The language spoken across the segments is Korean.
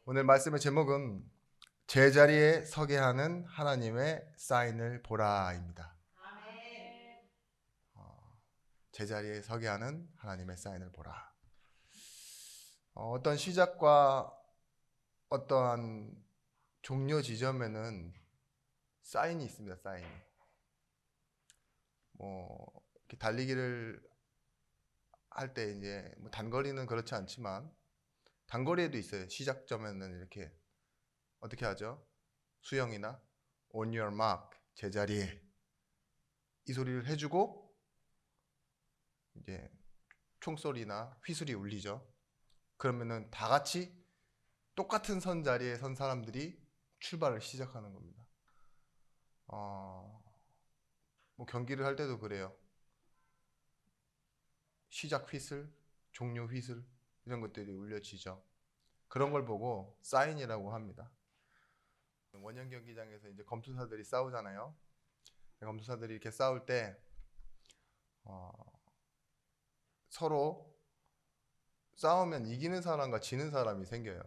오늘 말씀의 제목은 제자리에 서게 하는 하나님의 사인을 보라입니다. 제자리에 서게 하는 하나님의 사인을 보라. 어떤 시작과 어떠한 종료 지점에는 사인이 있습니다. 사인이. 이렇게 달리기를 할 때 이제 단거리는 그렇지 않지만 단거리에도 있어요. 시작점에는 이렇게 어떻게 하죠? 수영이나 on your mark, 제자리에 이 소리를 해주고 이제 총소리나 휘슬이 울리죠. 그러면은 다 같이 똑같은 선 자리에 선 사람들이 출발을 시작하는 겁니다. 경기를 할 때도 그래요. 시작 휘슬, 종료 휘슬 이런 것들이 울려지죠. 그런 걸 보고 사인이라고 합니다. 원형 경기장에서 이제 검투사들이 싸우잖아요. 검투사들이 이렇게 싸울 때 서로 싸우면 이기는 사람과 지는 사람이 생겨요.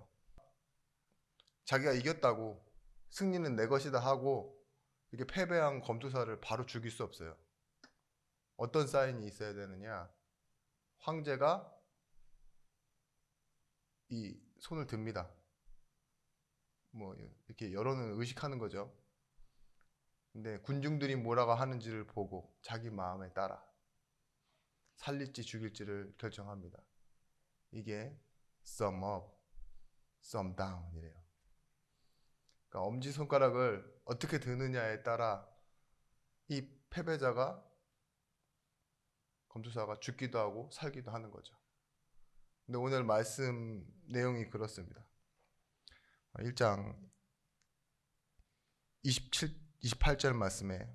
자기가 이겼다고 승리는 내 것이다 하고 이렇게 패배한 검투사를 바로 죽일 수 없어요. 어떤 사인이 있어야 되느냐? 황제가 이 손을 듭니다. 이렇게 여론을 의식하는 거죠. 근데 군중들이 뭐라고 하는지를 보고 자기 마음에 따라 살릴지 죽일지를 결정합니다. 이게 sum up, sum down 이래요. 그러니까 엄지손가락을 어떻게 드느냐에 따라 이 패배자가 검투사가 죽기도 하고 살기도 하는 거죠. 근데 오늘 말씀 내용이 그렇습니다. 1장 28절 말씀에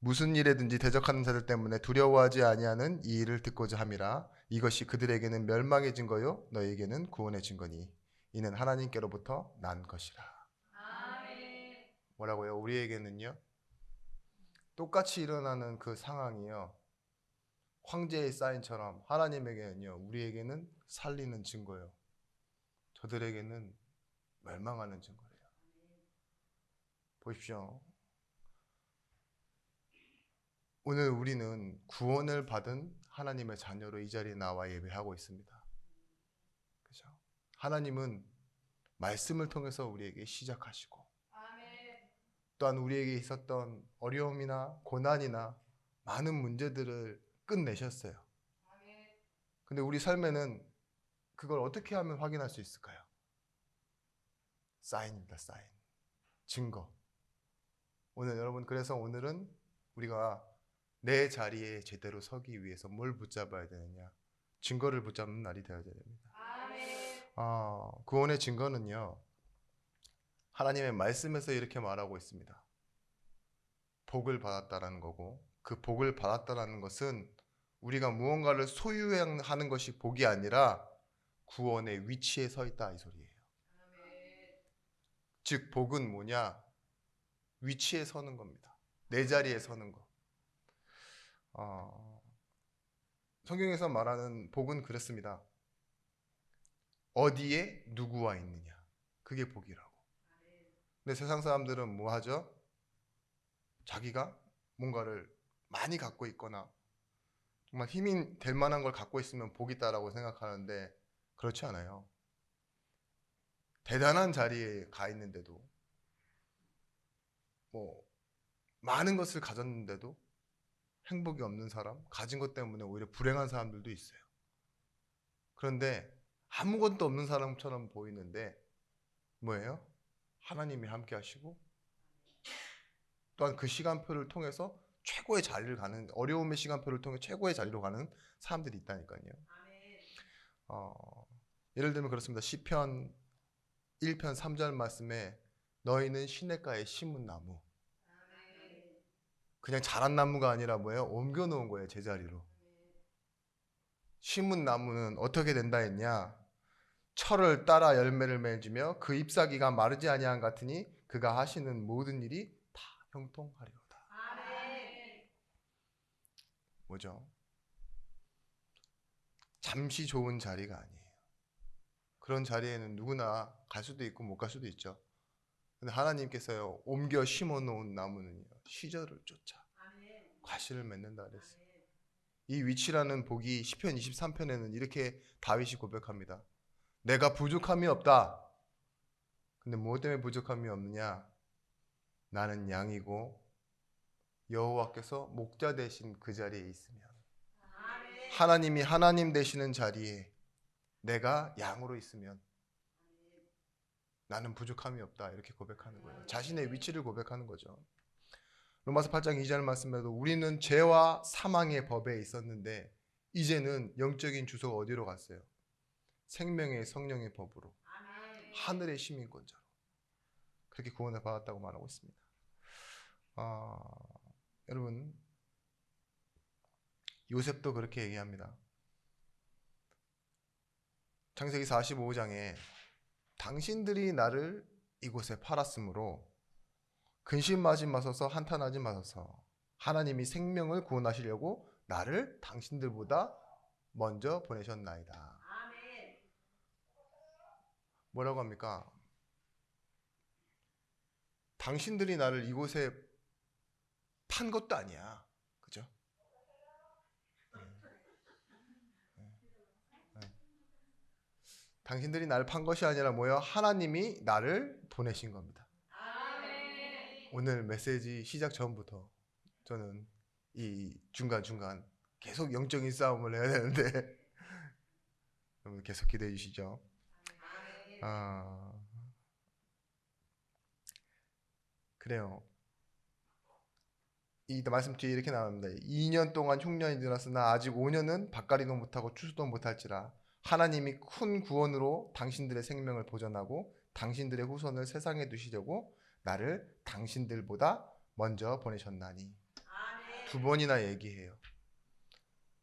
무슨 일에든지 대적하는 자들 때문에 두려워하지 아니하는 이 일을 듣고자 함이라. 이것이 그들에게는 멸망의 증거요 너희에게는 구원의 증거니 이는 하나님께로부터 난 것이라. 아멘. 뭐라고요? 우리에게는요 똑같이 일어나는 그 상황이요 황제의 사인처럼 하나님에게는요 우리에게는 살리는 증거요 저들에게는 멸망하는 증거예요. 보십시오. 오늘 우리는 구원을 받은 하나님의 자녀로 이 자리에 나와 예배하고 있습니다. 그렇죠? 하나님은 말씀을 통해서 우리에게 시작하시고 또한 우리에게 있었던 어려움이나 고난이나 많은 문제들을 끝내셨어요. 근데 우리 삶에는 그걸 어떻게 하면 확인할 수 있을까요? 사인입니다. 사인. 증거. 오늘 여러분 그래서 오늘은 우리가 내 자리에 제대로 서기 위해서 뭘 붙잡아야 되느냐? 증거를 붙잡는 날이 되어야 됩니다. 구원의 증거는요. 하나님의 말씀에서 이렇게 말하고 있습니다. 복을 받았다라는 거고 그 복을 받았다라는 것은 우리가 무언가를 소유하는 것이 복이 아니라 구원의 위치에 서 있다 이 소리예요. 즉 복은 뭐냐? 위치에 서는 겁니다. 내 자리에 서는 거. 성경에서 말하는 복은 그렇습니다. 어디에 누구와 있느냐. 그게 복이라고. 근데 세상 사람들은 뭐 하죠? 자기가 뭔가를 많이 갖고 있거나 정말 힘이 될 만한 걸 갖고 있으면 복이다라고 생각하는데 그렇지 않아요. 대단한 자리에 가 있는데도 많은 것을 가졌는데도 행복이 없는 사람, 가진 것 때문에 오히려 불행한 사람들도 있어요. 그런데 아무것도 없는 사람처럼 보이는데 뭐예요? 하나님이 함께 하시고 또한 그 시간표를 통해서 최고의 자리를 가는 어려움의 시간표를 통해 최고의 자리로 가는 사람들이 있다니까요. 예를 들면 그렇습니다. 시편 1편 3절 말씀에 너희는 시냇가에 심은 나무. 그냥 자란 나무가 아니라 뭐예요? 옮겨 놓은 거예요. 제자리로. 심은 나무는 어떻게 된다 했냐? 철을 따라 열매를 맺으며 그 잎사귀가 마르지 아니한 같으니 그가 하시는 모든 일이 다 형통하리로다. 뭐죠? 잠시 좋은 자리가 아니에요. 그런 자리에는 누구나 갈 수도 있고 못 갈 수도 있죠. 근데 하나님께서요, 옮겨 심어 놓은 나무는요, 시절을 쫓아 과실을 맺는다 그랬어요. 이 위치라는 복이 시편 23편에는 이렇게 다윗이 고백합니다. 내가 부족함이 없다. 근데 무엇 때문에 부족함이 없느냐? 나는 양이고 여호와께서 목자 되신 그 자리에 있으면, 하나님이 하나님 되시는 자리에 내가 양으로 있으면 나는 부족함이 없다. 이렇게 고백하는 거예요. 자신의 위치를 고백하는 거죠. 로마서 8장 2절 말씀에도 우리는 죄와 사망의 법에 있었는데 이제는 영적인 주소가 어디로 갔어요? 생명의 성령의 법으로 하늘의 시민권자로 그렇게 구원을 받았다고 말하고 있습니다. 여러분, 요셉도 그렇게 얘기합니다. 창세기 45장에 당신들이 나를 이곳에 팔았으므로 근심하지 마소서, 한탄하지 마소서. 하나님이 생명을 구원하시려고 나를 당신들보다 먼저 보내셨나이다. 뭐라고 합니까? 당신들이 나를 이곳에 판 것도 아니야. 그죠? 당신들이 나를 판 것이 아니라 뭐예요? 하나님이 나를 보내신 겁니다. 오늘 메시지 시작 전부터 저는 이 중간중간 계속 영적인 싸움을 해야 되는데 여러분 계속 기대해 주시죠. 그래요. 이 말씀 뒤에 이렇게 나옵니다. 2년 동안 흉년이 지났으나 아직 5년은 밭갈이도 못하고 추수도 못할지라 하나님이 큰 구원으로 당신들의 생명을 보존하고 당신들의 후손을 세상에 두시려고 나를 당신들보다 먼저 보내셨나니. 두 번이나 얘기해요.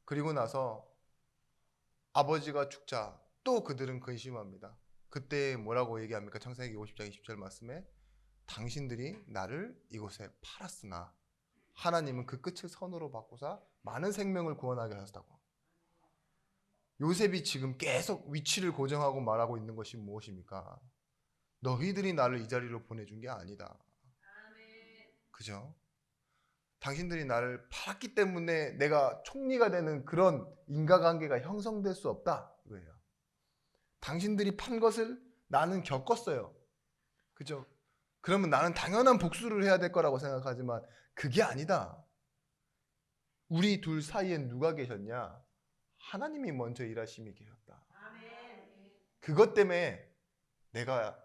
그리고 나서 아버지가 죽자 또 그들은 근심합니다. 그때 뭐라고 얘기합니까? 창세기 50장 20절 말씀에 당신들이 나를 이곳에 팔았으나 하나님은 그 끝을 선으로 바꾸사 많은 생명을 구원하게 하셨다고. 요셉이 지금 계속 위치를 고정하고 말하고 있는 것이 무엇입니까? 너희들이 나를 이 자리로 보내준 게 아니다. 그죠? 당신들이 나를 팔았기 때문에 내가 총리가 되는 그런 인과관계가 형성될 수 없다. 이거예요. 당신들이 판 것을 나는 겪었어요. 그죠? 그러면 나는 당연한 복수를 해야 될 거라고 생각하지만 그게 아니다. 우리 둘 사이엔 누가 계셨냐? 하나님이 먼저 일하심이 계셨다. 그것 때문에 내가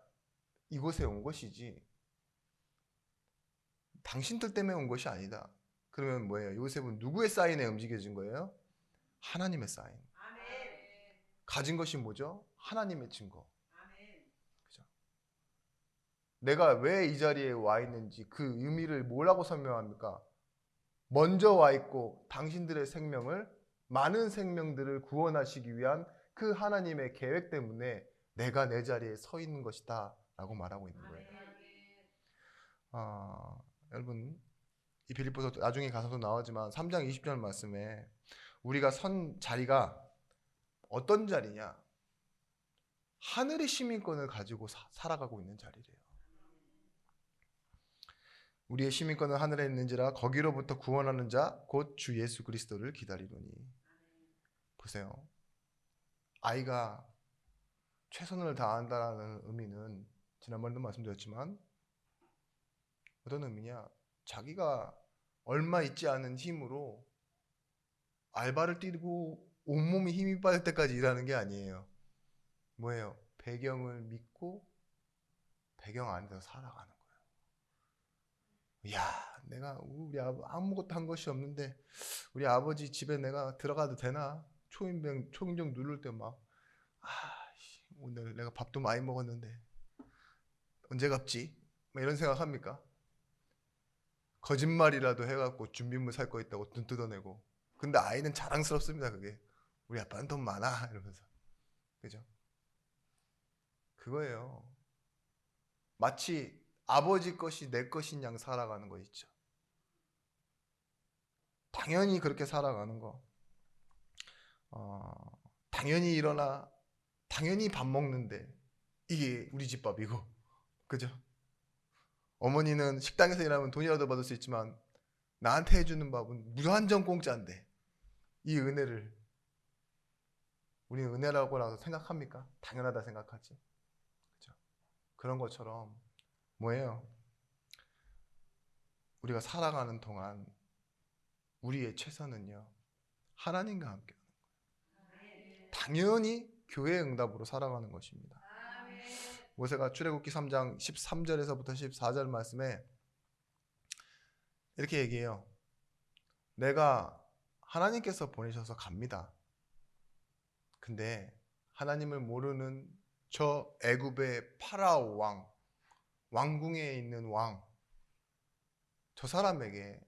이곳에 온 것이지 당신들 때문에 온 것이 아니다. 그러면 뭐예요? 요셉은 누구의 사인에 움직여진 거예요? 하나님의 사인. 가진 것이 뭐죠? 하나님의 증거. 그죠? 내가 왜 이 자리에 와 있는지 그 의미를 뭐라고 설명합니까? 먼저 와 있고 당신들의 생명을, 많은 생명들을 구원하시기 위한 그 하나님의 계획 때문에 내가 내 자리에 서 있는 것이다 라고 말하고 있는 거예요. 여러분, 이 빌립보서 나중에 가서도 나오지만 3장 20절 말씀에 우리가 선 자리가 어떤 자리냐? 하늘의 시민권을 가지고 살아가고 있는 자리래요. 우리의 시민권은 하늘에 있는지라 거기로부터 구원하는 자 곧 주 예수 그리스도를 기다리노니. 보세요. 아이가 최선을 다한다는 의미는 지난번에도 말씀드렸지만 어떤 의미냐? 자기가 얼마 있지 않은 힘으로 알바를 뛰고 온몸이 힘이 빠질 때까지 일하는 게 아니에요. 뭐예요? 배경을 믿고 배경 안에서 살아가는 거예요. 야, 내가 우리 아무것도 한 것이 없는데 우리 아버지 집에 내가 들어가도 되나? 초인종 누를 때 막 오늘 내가 밥도 많이 먹었는데 언제 갚지? 막 이런 생각합니까? 거짓말이라도 해갖고 준비물 살 거 있다고 눈 뜯어내고. 근데 아이는 자랑스럽습니다. 그게 우리 아빠는 돈 많아 이러면서. 그죠? 그거예요. 마치 아버지 것이 내 것인 양 살아가는 거 있죠. 당연히 그렇게 살아가는 거. 당연히 일어나 당연히 밥 먹는데 이게 우리 집 밥이고, 그죠? 어머니는 식당에서 일하면 돈이라도 받을 수 있지만 나한테 해주는 밥은 무한정 공짜인데 이 은혜를 우리는 은혜라고 생각합니까? 당연하다 생각하지. 그죠? 그런 것처럼 뭐예요? 우리가 살아가는 동안 우리의 최선은요, 하나님과 함께 당연히 교회의 응답으로 살아가는 것입니다. 모세가 출애굽기 3장 13절에서부터 14절 말씀에 이렇게 얘기해요. 내가 하나님께서 보내셔서 갑니다. 근데 하나님을 모르는 저 애굽의 파라오 왕, 왕궁에 있는 왕, 저 사람에게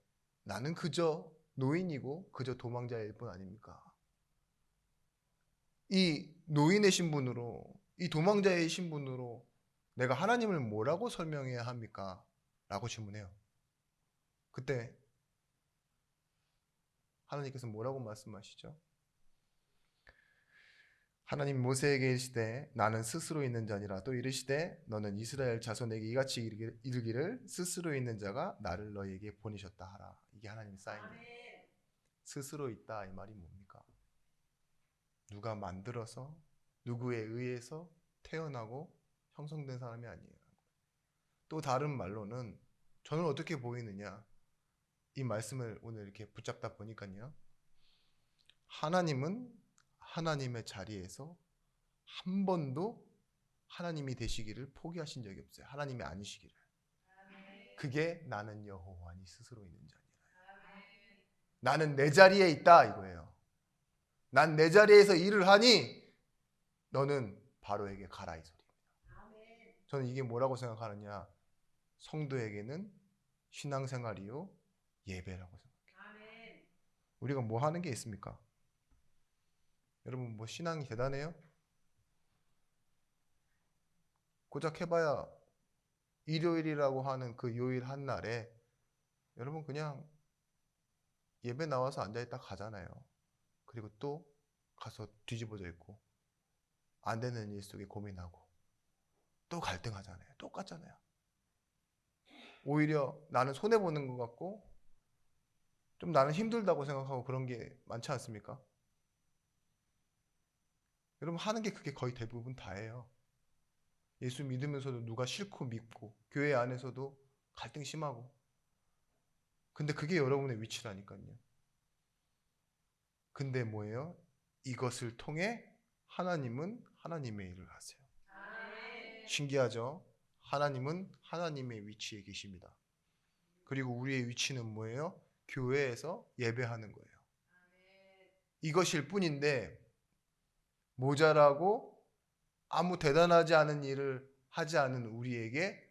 나는 그저 노인이고 그저 도망자일 뿐 아닙니까? 이 노인의 신분으로, 이 도망자의 신분으로 내가 하나님을 뭐라고 설명해야 합니까? 라고 질문해요. 그때 하나님께서 뭐라고 말씀하시죠? 하나님 모세에게 이르시되 나는 스스로 있는 자니라. 또 이르시되 너는 이스라엘 자손에게 이같이 이르기를 스스로 있는 자가 나를 너희에게 보내셨다 하라. 이게 하나님의 사인이에요. 스스로 있다 이 말이 뭡니까? 누가 만들어서 누구에 의해서 태어나고 형성된 사람이 아니에요. 또 다른 말로는 저는 어떻게 보이느냐, 이 말씀을 오늘 이렇게 붙잡다 보니까요, 하나님은 하나님의 자리에서 한 번도 하나님이 되시기를 포기하신 적이 없어요. 하나님이 아니시기를. 그게 나는 여호와니 스스로 있는 자니라. 나는 내 자리에 있다 이거예요. 난 내 자리에서 일을 하니 너는 바로에게 가라 이 소리입니다. 저는 이게 뭐라고 생각하느냐, 성도에게는 신앙생활이요 예배라고 생각해요. 우리가 뭐 하는 게 있습니까? 여러분 뭐 신앙이 대단해요? 고작 해봐야 일요일이라고 하는 그 요일 한 날에 여러분 그냥 예배 나와서 앉아있다 가잖아요. 그리고 또 가서 뒤집어져 있고 안 되는 일 속에 고민하고 또 갈등하잖아요. 똑같잖아요. 오히려 나는 손해보는 것 같고 좀 나는 힘들다고 생각하고 그런 게 많지 않습니까? 여러분 하는 게 그게 거의 대부분 다예요. 예수 믿으면서도 누가 싫고 믿고 교회 안에서도 갈등 심하고, 근데 그게 여러분의 위치라니까요. 근데 뭐예요? 이것을 통해 하나님은 하나님의 일을 하세요. 신기하죠? 하나님은 하나님의 위치에 계십니다. 그리고 우리의 위치는 뭐예요? 교회에서 예배하는 거예요. 이것일 뿐인데 모자라고 아무 대단하지 않은 일을 하지 않은 우리에게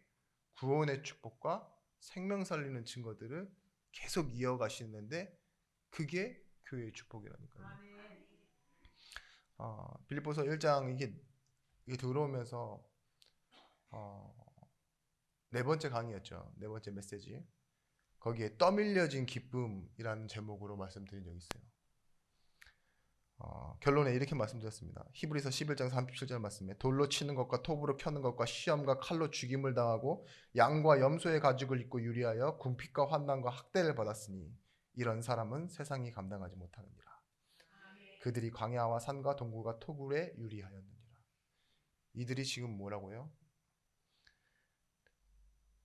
구원의 축복과 생명 살리는 증거들을 계속 이어가시는데 그게 교회의 축복이라니까요. 빌립보서 1장 이게 들어오면서 네 번째 강의였죠. 네 번째 메시지. 거기에 떠밀려진 기쁨이라는 제목으로 말씀드린 적이 있어요. 결론에 이렇게 말씀드렸습니다. 히브리서 11장 37절 말씀에 돌로 치는 것과 톱으로 펴는 것과 시험과 칼로 죽임을 당하고 양과 염소의 가죽을 입고 유리하여 궁핍과 환난과 학대를 받았으니 이런 사람은 세상이 감당하지 못하느니라. 그들이 광야와 산과 동굴과 토굴에 유리하였느니라. 이들이 지금 뭐라고요?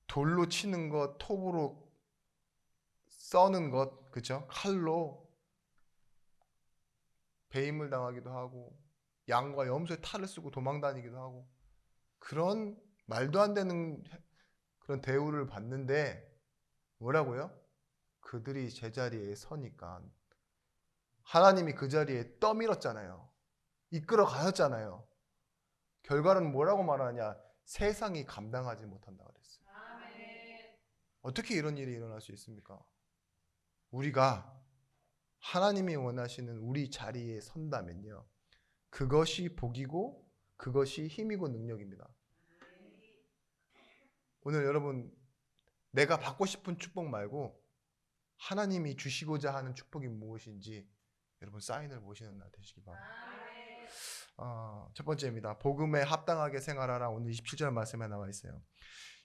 돌로 치는 것, 톱으로 써는 것, 그죠? 칼로 배임을 당하기도 하고 양과 염소의 탈을 쓰고 도망다니기도 하고 그런 말도 안 되는 그런 대우를 받는데 뭐라고요? 그들이 제자리에 서니까 하나님이 그 자리에 떠밀었잖아요. 이끌어 가셨잖아요. 결과는 뭐라고 말하냐? 세상이 감당하지 못한다 그랬어요. 어떻게 이런 일이 일어날 수 있습니까? 우리가 하나님이 원하시는 우리 자리에 선다면요, 그것이 복이고 그것이 힘이고 능력입니다. 오늘 여러분 내가 받고 싶은 축복 말고 하나님이 주시고자 하는 축복이 무엇인지 여러분 사인을 보시는 날 되시기 바랍니다. 첫 번째입니다. 복음에 합당하게 생활하라. 오늘 27절 말씀에 나와 있어요.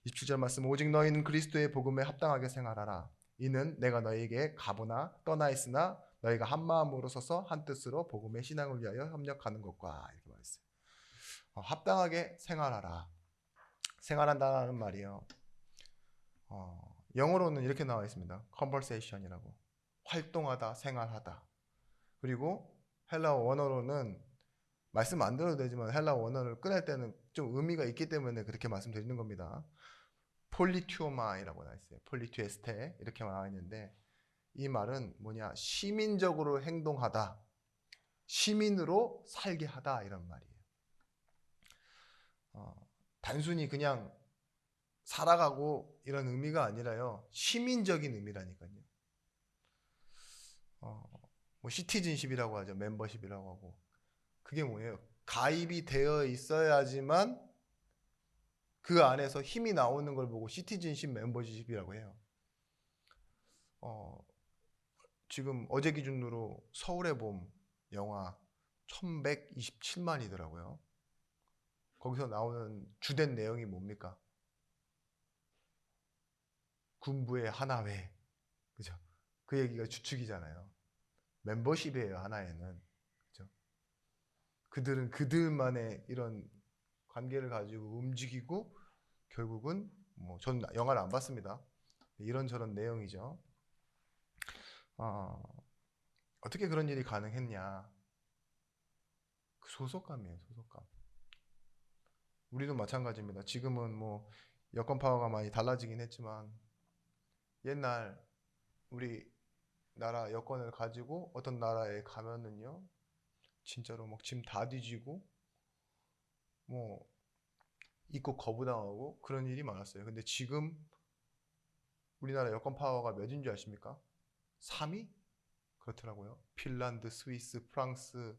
27절 말씀, 오직 너희는 그리스도의 복음에 합당하게 생활하라. 이는 내가 너희에게 가보나 떠나 있으나 너희가 한 마음으로 서서 한 뜻으로 복음의 신앙을 위하여 협력하는 것과, 이렇게 말했어요. 합당하게 생활하라. 생활한다는 말이요. 영어로는 이렇게 나와 있습니다. conversation이라고. 활동하다, 생활하다. 그리고 헬라어 원어로는 말씀 안 들어도 되지만 헬라어 원어를 꺼낼 때는 좀 의미가 있기 때문에 그렇게 말씀드리는 겁니다. 폴리튜오마이라고 나와 있어요. 폴리투에스테 이렇게 나와 있는데, 이 말은 뭐냐? 시민적으로 행동하다, 시민으로 살게 하다, 이런 말이에요. 단순히 그냥 살아가고 이런 의미가 아니라요, 시민적인 의미라니까요. 뭐 시티즌십이라고 하죠. 멤버십이라고 하고. 그게 뭐예요? 가입이 되어 있어야지만 그 안에서 힘이 나오는 걸 보고 시티즌십 멤버십이라고 해요. 지금 어제 기준으로 서울의 봄 영화 1127만이더라고요. 거기서 나오는 주된 내용이 뭡니까? 군부의 하나회. 그죠? 그 얘기가 주축이잖아요. 멤버십이에요, 하나에는. 그죠? 그들은 그들만의 이런 관계를 가지고 움직이고, 결국은 뭐 전 영화를 안 봤습니다. 이런저런 내용이죠. 어떻게 그런 일이 가능했냐? 그 소속감이에요, 소속감. 우리도 마찬가지입니다. 지금은 뭐 여권 파워가 많이 달라지긴 했지만, 옛날 우리 나라 여권을 가지고 어떤 나라에 가면은요, 진짜로 막 짐 다 뒤지고 뭐 입국 거부당하고 그런 일이 많았어요. 근데 지금 우리나라 여권 파워가 몇인 줄 아십니까? 3위? 그렇더라고요. 핀란드, 스위스, 프랑스,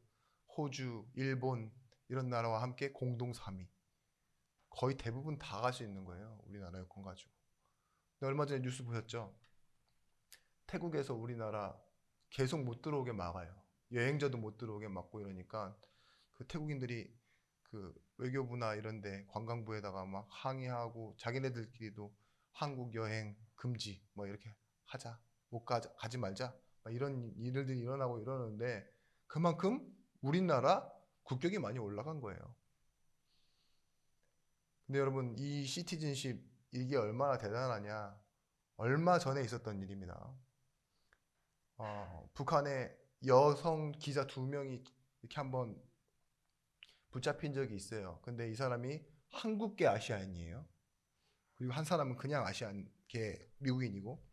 호주, 일본, 이런 나라와 함께 공동 3위. 거의 대부분 다 갈 수 있는 거예요, 우리나라 여권 가지고. 근데 얼마 전에 뉴스 보셨죠? 태국에서 우리나라 계속 못 들어오게 막아요. 여행자도 못 들어오게 막고 이러니까 그 태국인들이 그 외교부나 이런데 관광부에다가 막 항의하고, 자기네들끼리도 한국 여행 금지 뭐 이렇게 하자, 못 가지 말자, 막 이런 일들이 일어나고 이러는데, 그만큼 우리나라 국격이 많이 올라간 거예요. 근데 여러분, 이 시티즌십, 이게 얼마나 대단하냐? 얼마 전에 있었던 일입니다. 북한에 여성 기자 2명이 이렇게 한번 붙잡힌 적이 있어요. 근데 이 사람이 한국계 아시아인이에요. 그리고 한 사람은 그냥 아시안계 미국인이고,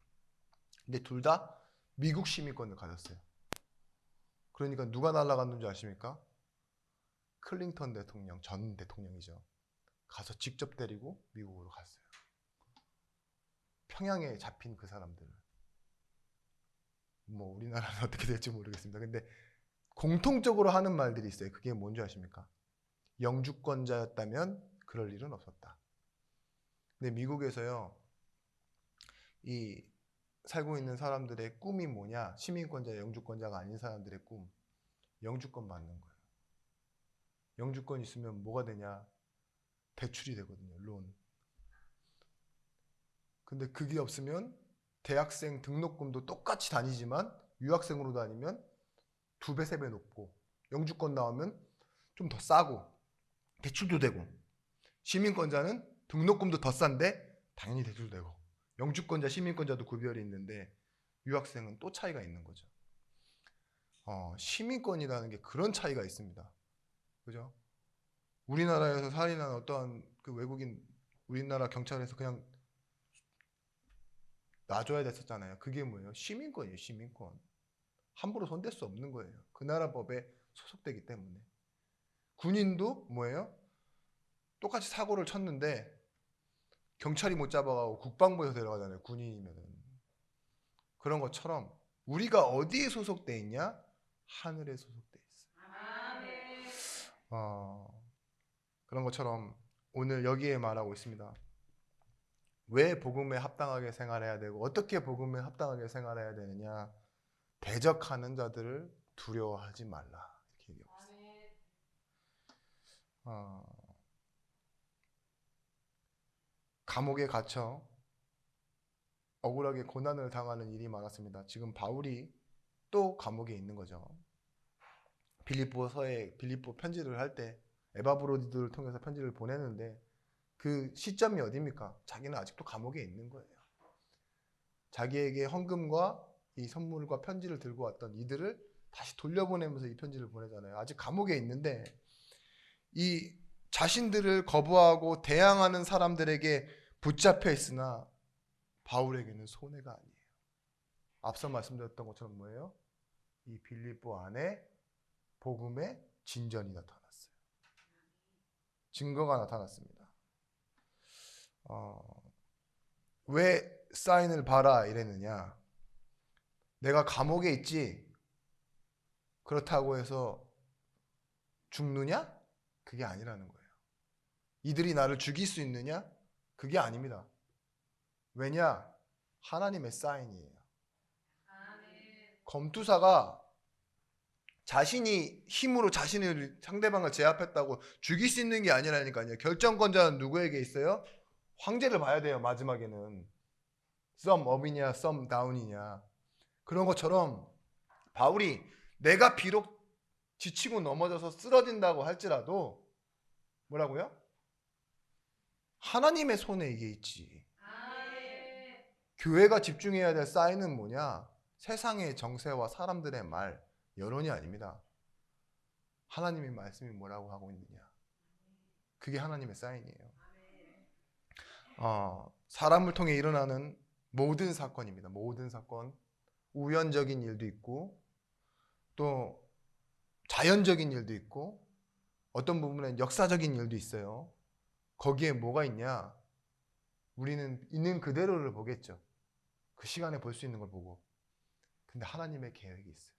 근데 둘 다 미국 시민권을 가졌어요. 그러니까 누가 날아갔는 줄 아십니까? 클린턴 대통령, 전 대통령이죠. 가서 직접 데리고 미국으로 갔어요. 평양에 잡힌 그 사람들을. 뭐 우리나라는 어떻게 될지 모르겠습니다. 근데 공통적으로 하는 말들이 있어요. 그게 뭔지 아십니까? 영주권자였다면 그럴 일은 없었다. 근데 미국에서요, 이 살고 있는 사람들의 꿈이 뭐냐? 시민권자, 영주권자가 아닌 사람들의 꿈. 영주권 받는 거예요. 영주권 있으면 뭐가 되냐? 대출이 되거든요, 론. 근데 그게 없으면 대학생 등록금도 똑같이 다니지만 유학생으로 다니면 2배, 3배 높고, 영주권 나오면 좀 더 싸고 대출도 되고, 시민권자는 등록금도 더 싼데 당연히 대출도 되고, 영주권자, 시민권자도 구별이 있는데 유학생은 또 차이가 있는 거죠. 시민권이라는 게 그런 차이가 있습니다. 그죠? 우리나라에서 살인한 어떠한 그 외국인, 우리나라 경찰에서 그냥 놔줘야 됐었잖아요. 그게 뭐예요? 시민권이에요, 시민권. 함부로 손댈 수 없는 거예요. 그 나라 법에 소속되기 때문에. 군인도 뭐예요? 똑같이 사고를 쳤는데 경찰이 못 잡아가고 국방부에서 데려가잖아요, 군인이면은. 그런 것처럼 우리가 어디에 소속돼 있냐? 하늘에 소속돼 있어요. 그런 것처럼 오늘 여기에 말하고 있습니다. 왜 복음에 합당하게 생활해야 되고 어떻게 복음에 합당하게 생활해야 되느냐? 대적하는 자들을 두려워하지 말라, 이렇게 얘기하고 있어요. 어, 감옥에 갇혀 억울하게 고난을 당하는 일이 많았습니다. 지금 바울이 또 감옥에 있는 거죠. 빌립보 편지를 할 때 에바브로디들을 통해서 편지를 보내는데 그 시점이 어디입니까? 자기는 아직도 감옥에 있는 거예요. 자기에게 헌금과 이 선물과 편지를 들고 왔던 이들을 다시 돌려보내면서 이 편지를 보내잖아요. 아직 감옥에 있는데 이 자신들을 거부하고 대항하는 사람들에게 붙잡혀 있으나 바울에게는 손해가 아니에요. 앞서 말씀드렸던 것처럼 뭐예요? 이 빌립보 안에 복음의 진전이 나타났어요. 증거가 나타났습니다. 왜 사인을 봐라 이랬느냐? 내가 감옥에 있지 그렇다고 해서 죽느냐? 그게 아니라는 거예요. 이들이 나를 죽일 수 있느냐? 그게 아닙니다. 왜냐? 하나님의 사인이에요. 검투사가 자신이 힘으로 자신의 상대방을 제압했다고 죽일 수 있는 게 아니라니까요. 결정권자는 누구에게 있어요? 황제를 봐야 돼요. 마지막에는 썸 업이냐 썸 다운이냐. 그런 것처럼 바울이 내가 비록 지치고 넘어져서 쓰러진다고 할지라도 뭐라고요? 하나님의 손에 이게 있지. 교회가 집중해야 될 사인은 뭐냐? 세상의 정세와 사람들의 말, 여론이 아닙니다. 하나님의 말씀이 뭐라고 하고 있느냐. 그게 하나님의 사인이에요. 사람을 통해 일어나는 모든 사건입니다. 모든 사건. 우연적인 일도 있고 또 자연적인 일도 있고 어떤 부분엔 역사적인 일도 있어요. 거기에 뭐가 있냐? 우리는 있는 그대로를 보겠죠. 그 시간에 볼 수 있는 걸 보고. 근데 하나님의 계획이 있어요.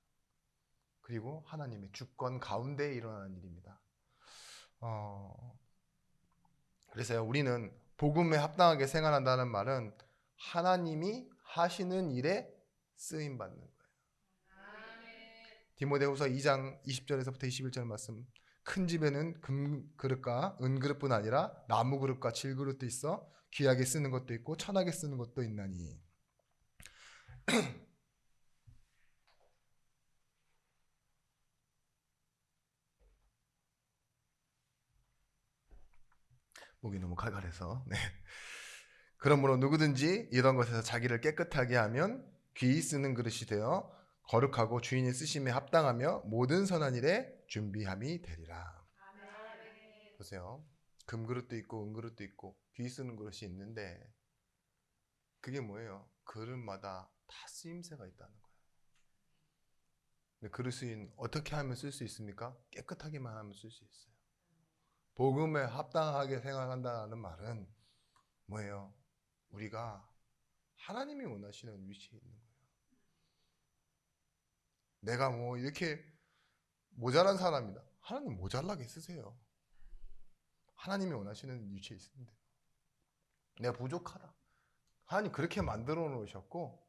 그리고 하나님의 주권 가운데에 일어나는 일입니다. 그래서 우리는 복음에 합당하게 생활한다는 말은 하나님이 하시는 일에 쓰임 받는 거예요. 디모데후서 2장 20절에서부터 21절 말씀. 큰 집에는 금 그릇과 은 그릇뿐 아니라 나무 그릇과 질 그릇도 있어 귀하게 쓰는 것도 있고 천하게 쓰는 것도 있나니. 목이 너무 칼칼해서. 네. 그러므로 누구든지 이런 것에서 자기를 깨끗하게 하면 귀히 쓰는 그릇이 되어 거룩하고 주인의 쓰심에 합당하며 모든 선한 일에 준비함이 되리라. 보세요. 금그릇도 있고 은그릇도 있고 귀히 쓰는 그릇이 있는데 그게 뭐예요? 그릇마다 다 쓰임새가 있다는 거예요. 근데 그릇은 어떻게 하면 쓸 수 있습니까? 깨끗하게만 하면 쓸 수 있어요. 복음에 합당하게 생활한다는 말은 뭐예요? 우리가 하나님이 원하시는 위치에 있는 거예요. 내가 뭐 이렇게 모자란 사람이다. 하나님 모자라게 쓰세요. 하나님이 원하시는 위치에 있으면 돼요. 내가 부족하다. 하나님 그렇게 만들어 놓으셨고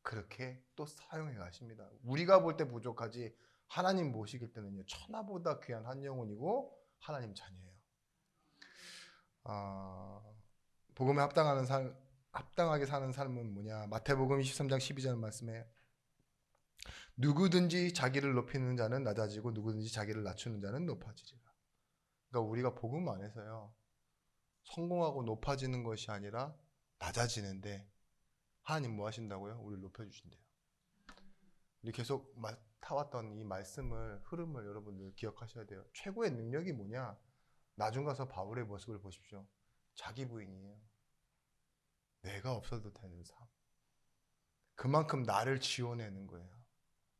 그렇게 또 사용해 가십니다. 우리가 볼 때 부족하지 하나님 보시길 때는요 천하보다 귀한 한 영혼이고 하나님 자녀예요. 복음에 합당하게 사는 삶은 뭐냐? 마태복음 23장 12절 말씀에 누구든지 자기를 높이는 자는 낮아지고 누구든지 자기를 낮추는 자는 높아지리라. 그러니까 우리가 복음 안에서요 성공하고 높아지는 것이 아니라 낮아지는데 하나님 뭐 하신다고요? 우리를 높여주신대요. 우리 계속 타왔던 이 말씀을 흐름을 여러분들 기억하셔야 돼요. 최고의 능력이 뭐냐? 나중 가서 바울의 모습을 보십시오. 자기 부인이에요. 내가 없어도 되는 삶. 그만큼 나를 지워내는 거예요.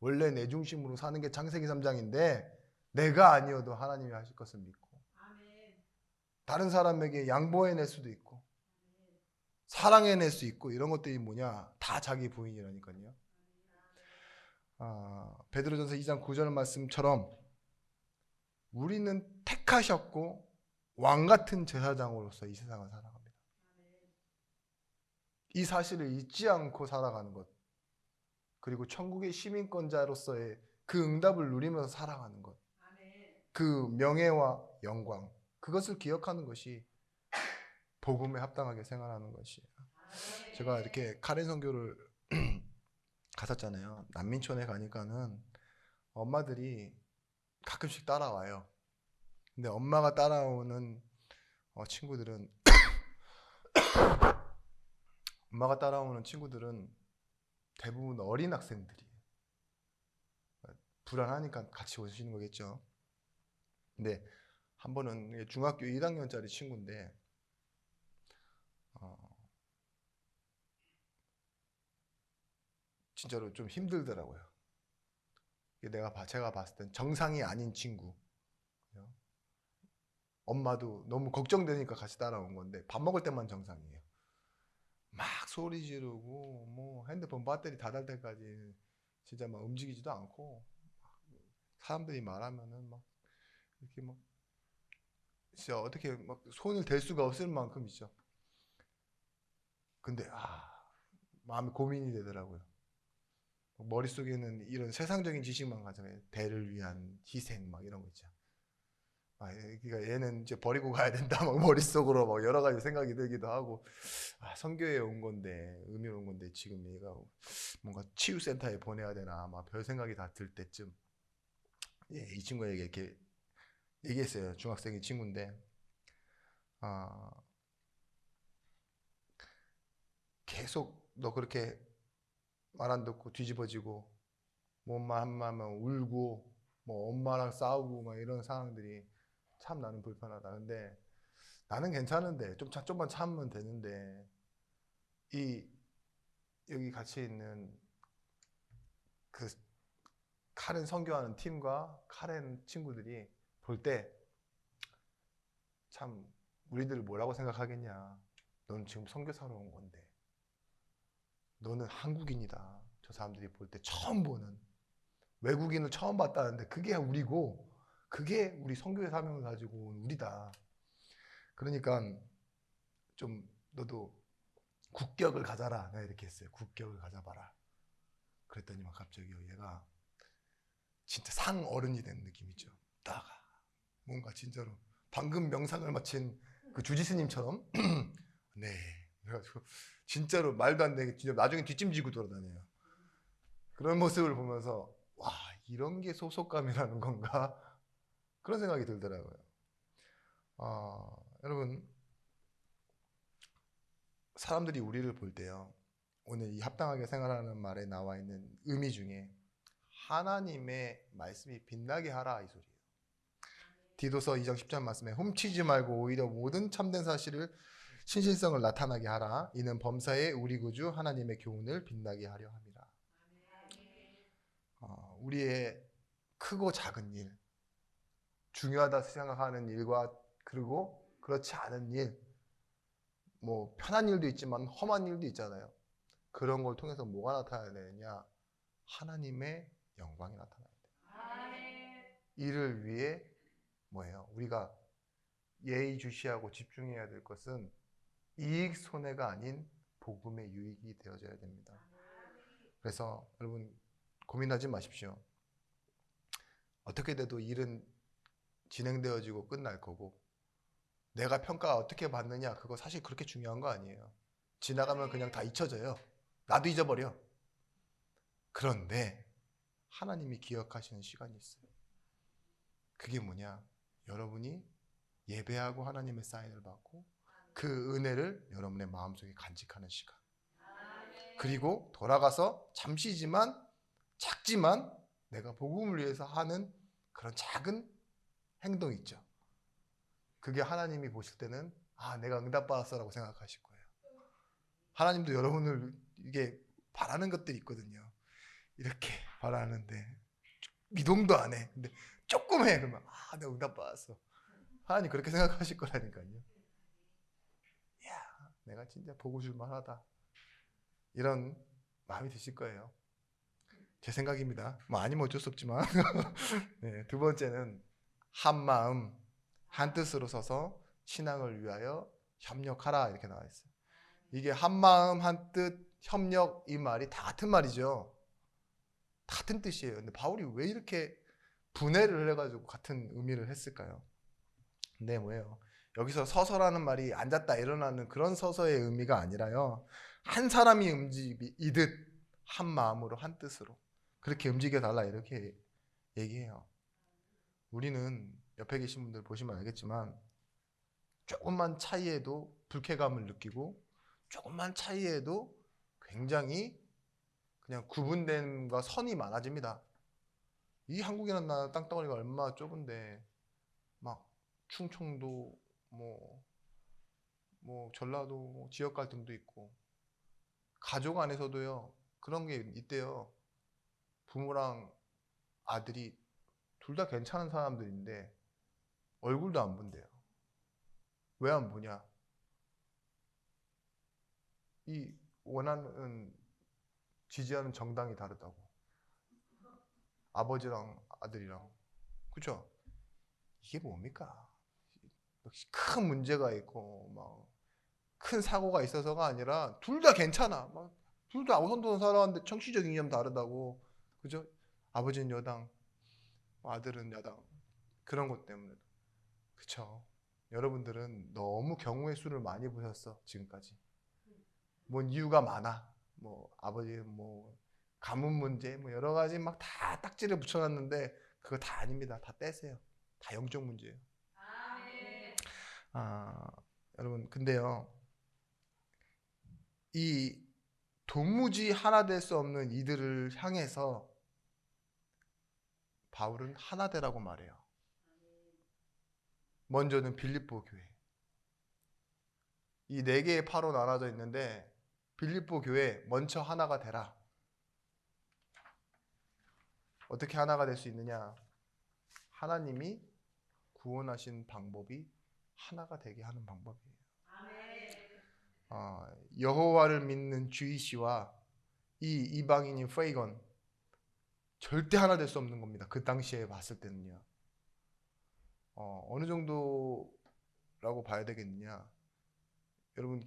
원래 내 중심으로 사는 게 창세기 3장인데 내가 아니어도 하나님이 하실 것을 믿고 다른 사람에게 양보해낼 수도 있고 사랑해낼 수 있고 이런 것들이 뭐냐? 다 자기 부인이라니까요. 베드로전서 2장 9절 말씀처럼 우리는 택하셨고 왕같은 제사장으로서 이 세상을 살아갑니다. 이 사실을 잊지 않고 살아가는 것 그리고 천국의 시민권자로서의 그 응답을 누리면서 살아가는 것 그 명예와 영광, 그것을 기억하는 것이 복음에 합당하게 생활하는 것이에요. 제가 이렇게 카렌 선교를 갔었잖아요. 난민촌에 가니까는 엄마들이 가끔씩 따라와요. 근데 엄마가 따라오는 친구들은 엄마가 따라오는 친구들은 대부분 어린 학생들이에요. 불안하니까 같이 오시는 거겠죠. 근데 한 번은 중학교 1학년짜리 친구인데 진짜로 좀 힘들더라고요. 제가 봤을 땐 정상이 아닌 친구. 엄마도 너무 걱정되니까 같이 따라온 건데 밥 먹을 때만 정상이에요. 막 소리 지르고 뭐 핸드폰 배터리 다 달 때까지 진짜 막 움직이지도 않고 사람들이 말하면은 막 이렇게 막 진짜 어떻게 막 손을 댈 수가 없을 만큼 있죠. 근데 마음이 고민이 되더라고요. 머릿속에는 이런 세상적인 지식만 가잖아요. 대를 위한 희생 막 이런 거 있죠. 그러니까 얘는 이제 버리고 가야 된다 막 머릿속으로 막 여러 가지 생각이 들기도 하고 선교에 온 건데 의미로 온 건데 지금 얘가 뭔가 치유센터에 보내야 되나 막 별 생각이 다 들 때쯤 이 친구에게 이렇게 얘기했어요. 중학생이 친구인데 계속 너 그렇게 말 안 듣고 뒤집어지고 뭐만 한마면 울고 뭐 엄마랑 싸우고 막 이런 상황들이 참 나는 불편하다. 근데 나는 괜찮은데 좀만 참으면 되는데 여기 같이 있는 그 카렌 선교하는 팀과 카렌 친구들이 볼 때 참 우리들을 뭐라고 생각하겠냐. 너는 지금 선교사로 온 건데 너는 한국인이다. 저 사람들이 볼 때 처음 보는 외국인을 처음 봤다는데 그게 우리고 그게 우리 선교의 사명을 가지고 온 우리다. 그러니까 좀 너도 국격을 가져라. 내가 이렇게 했어요. 국격을 가져봐라. 그랬더니 막 갑자기 얘가 진짜 상어른이 된 느낌이죠. 딱 뭔가 진짜로 방금 명상을 마친 그 주지스님처럼 네. 그래가지고 진짜로 말도 안 되게 진짜 나중에 뒷짐지고 돌아다녀요. 그런 모습을 보면서 와 이런 게 소속감이라는 건가 그런 생각이 들더라고요. 여러분 사람들이 우리를 볼 때요. 오늘 이 합당하게 생활하는 말에 나와 있는 의미 중에 하나님의 말씀이 빛나게 하라 이 소리예요. 디도서 2장 10절 말씀에 훔치지 말고 오히려 모든 참된 사실을 신실성을 나타나게 하라. 이는 범사에 우리 구주 하나님의 교훈을 빛나게 하려 함이라. 우리의 크고 작은 일, 중요하다 생각하는 일과 그리고 그렇지 않은 일, 뭐 편한 일도 있지만 험한 일도 있잖아요. 그런 걸 통해서 뭐가 나타나야 되느냐? 하나님의 영광이 나타나야 돼요. 이를 위해 뭐예요? 우리가 예의주시하고 집중해야 될 것은 이익 손해가 아닌 복음의 유익이 되어져야 됩니다. 그래서 여러분 고민하지 마십시오. 어떻게 돼도 일은 진행되어지고 끝날 거고 내가 평가 어떻게 받느냐 그거 사실 그렇게 중요한 거 아니에요. 지나가면 그냥 다 잊혀져요. 나도 잊어버려. 그런데 하나님이 기억하시는 시간이 있어요. 그게 뭐냐? 여러분이 예배하고 하나님의 사인을 받고 그 은혜를 여러분의 마음속에 간직하는 시간. 그리고 돌아가서 잠시지만 작지만 내가 복음을 위해서 하는 그런 작은 행동 있죠. 그게 하나님이 보실 때는 내가 응답받았어라고 생각하실 거예요. 하나님도 여러분을 이게 바라는 것들이 있거든요. 이렇게 바라는데 미동도 안 해. 근데 조금 해. 그러면 내가 응답받았어. 하나님 그렇게 생각하실 거라니까요. 야, 내가 진짜 보고 줄만하다. 이런 마음이 드실 거예요. 제 생각입니다. 뭐 아니면 어쩔 수 없지만. 네, 두 번째는 한 마음 한 뜻으로 서서 신앙을 위하여 협력하라 이렇게 나와 있어요. 이게 한 마음 한 뜻 협력 이 말이 다 같은 말이죠. 같은 뜻이에요. 근데 바울이 왜 이렇게 분해를 해가지고 같은 의미를 했을까요? 근데 뭐예요? 여기서 서서라는 말이 앉았다 일어나는 그런 서서의 의미가 아니라요. 한 사람이 움직이듯 한 마음으로 한 뜻으로 그렇게 움직여 달라 이렇게 얘기해요. 우리는 옆에 계신 분들 보시면 알겠지만 조금만 차이에도 불쾌감을 느끼고 조금만 차이에도 굉장히 그냥 구분됨과 선이 많아집니다. 이 한국이라는 나라 땅덩어리가 얼마나 좁은데 막 충청도 뭐 전라도 뭐 지역 갈등도 있고 가족 안에서도요 그런 게 있대요. 부모랑 아들이 둘 다 괜찮은 사람들인데 얼굴도 안 본대요. 왜 안 보냐? 이 원하는 지지하는 정당이 다르다고. 아버지랑 아들이랑. 그죠? 이게 뭡니까? 역시 큰 문제가 있고 막 큰 사고가 있어서가 아니라 둘 다 괜찮아. 막 둘 다 오손도손 살아왔는데 정치적 이념 다르다고. 그죠? 아버지는 여당, 아들은 야당. 그런 것 때문에. 그쵸? 여러분들은 너무 경우의 수를 많이 보셨어 지금까지. 뭔 이유가 많아. 뭐 아버지 뭐 가문 문제 뭐 여러 가지 막 다 딱지를 붙여놨는데 그거 다 아닙니다. 다 떼세요. 다 영적 문제예요. 아 여러분 근데요 이 도무지 하나 될 수 없는 이들을 향해서 바울은 하나 되라고 말해요. 먼저는 빌립보 교회. 이 네 개의 파로 나눠져 있는데 빌립보 교회 먼저 하나가 되라. 어떻게 하나가 될 수 있느냐? 하나님이 구원하신 방법이 하나가 되게 하는 방법이에요. 여호와를 믿는 주이시와 이 이방인인 페이건 절대 하나 될 수 없는 겁니다. 그 당시에 봤을 때는요. 어느 정도라고 봐야 되겠느냐? 여러분